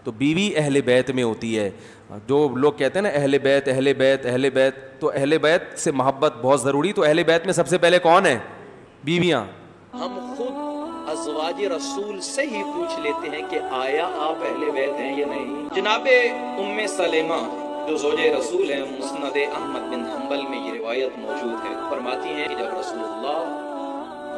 تو بیوی اہل بیت میں ہوتی ہے. جو لوگ کہتے ہیں نا اہل بیت اہل بیت اہل بیت, تو اہل بیت سے محبت بہت ضروری. تو اہل بیت میں سب سے پہلے کون ہے؟ بیویاں. ہم خود ازواج رسول سے ہی پوچھ لیتے ہیں کہ آیا آپ اہل بیت ہیں یا نہیں. جناب ام سلمہ جو زوجہ رسول ہیں, مسند احمد بن حنبل میں یہ روایت موجود ہے, فرماتی ہیں کہ جب رسول اللہ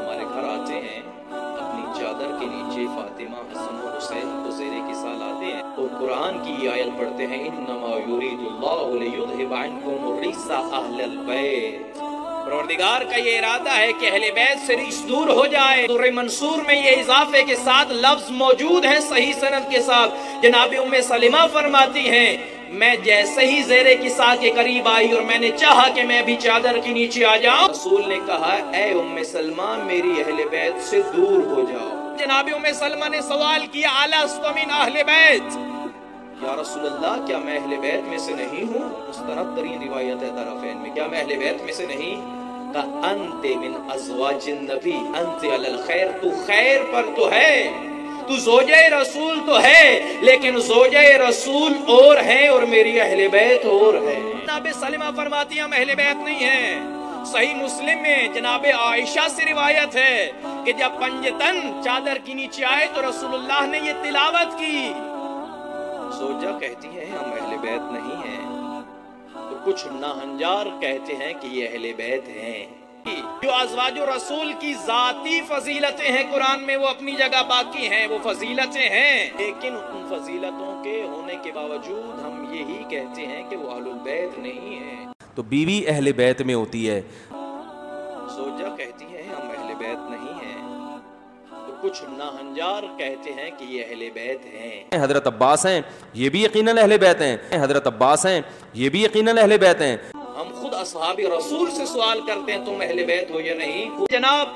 ہمارے گھر آتے ہیں اپنی چادر کے نیچے فاطمہ, حسن و حسین کو زیر کسا لاتے ہیں اور قرآن کی آیت پڑھتے ہیں انما یرید اللہ لیذھب عنکم الرجس اہل البیت. پروردگار کا یہ ارادہ ہے کہ اہل بیت سے رجس دور ہو جائے. سورہ منصور میں یہ اضافے کے ساتھ لفظ موجود ہے صحیح سند کے ساتھ. جناب ام سلمہ فرماتی ہیں میں جیسے ہی زیر کسا کے قریب آئی اور میں نے چاہا کہ میں بھی چادر کے نیچے آ جاؤں, رسول نے کہا اے ام سلمہ میری اہل بیت سے دور ہو جاؤ. جناب ام سلمہ نے سوال کیا الست من اہل بیت, یا رسول اللہ کیا میں اہل بیت میں سے نہیں ہوں؟ مستند ترین روایت ہے طرفین میں, کیا میں اہل بیت میں سے نہیں؟ کہا انت من ازواج النبی انت علی الخیر, تو خیر پر تو ہے, تو زوجہ رسول تو ہے, لیکن زوجہ رسول اور ہیں اور میری اہل بیت اور ہے. جناب سلمہ فرماتی ہیں ہم اہل بیت نہیں ہیں. صحیح مسلم میں جناب عائشہ سے روایت ہے کہ جب پنجتن چادر کی نیچے آئے تو رسول اللہ نے یہ تلاوت کی. زوجہ کہتی ہیں ہم اہل بیت نہیں ہیں, تو کچھ ناہنجار کہتے ہیں کہ یہ اہل بیت ہیں. جو ازواج رسول کی ذاتی فضیلتیں ہیں قرآن میں وہ اپنی جگہ باقی ہیں, وہ فضیلتیں ہیں, لیکن ان فضیلتوں کے ہونے کے باوجود ہم یہی کہتے ہیں کہ وہ اہل البیت نہیں ہیں. تو بیوی اہل بیت میں ہوتی ہے. زوجہ کہتی ہیں ہم اہل بیت نہیں ہیں, تو کچھ ناہنجار کہتے ہیں کہ یہ اہل بیت ہیں. حضرت عباس ہیں یہ بھی یقیناً اہل بیت ہیں. حضرت عباس ہیں یہ بھی یقیناً اہل بیت ہیں. ہم خود اصحاب رسول سے سوال کرتے ہیں تم اہل بیت ہو یا نہیں. جناب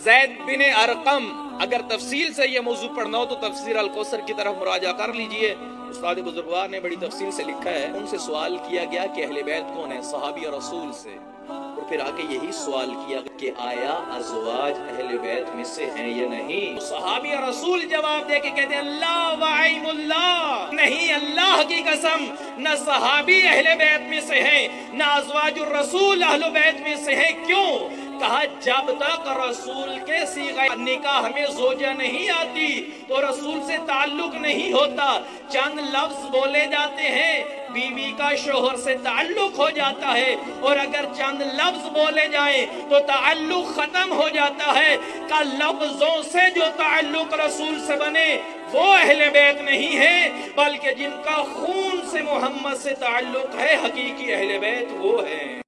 زید بن ارقم, اگر تفصیل سے یہ موضوع پڑھنا ہو تو تفسیر الکوثر کی طرف مراجعہ کر لیجئے, استاد بزرگوار نے بڑی تفصیل سے لکھا ہے. ان سے سوال کیا گیا کہ اہل بیت کون ہے, صحابی رسول سے, اور پھر آگے یہی سوال کیا کہ آیا ازواج اہل بیت میں سے ہیں یا نہیں. صحابی رسول جواب دے کے کہتے ہیں اللہ وعیم اللہ, نہیں اللہ کی قسم نہ صحابی اہل بیت میں سے ہیں نہ ازواج الرسول اہل بیت میں سے ہیں. کیوں؟ کہا جب تک رسول کے صیغہ نکاح میں زوجہ نہیں آتی تو رسول سے تعلق نہیں ہوتا. چند لفظ بولے جاتے ہیں بیوی کا شوہر سے تعلق ہو جاتا ہے, اور اگر چند لفظ بولے جائیں تو تعلق ختم ہو جاتا ہے. کہ لفظوں سے جو تعلق رسول سے بنے وہ اہل بیت نہیں ہے, بلکہ جن کا خون سے محمد سے تعلق ہے حقیقی اہل بیت وہ ہے.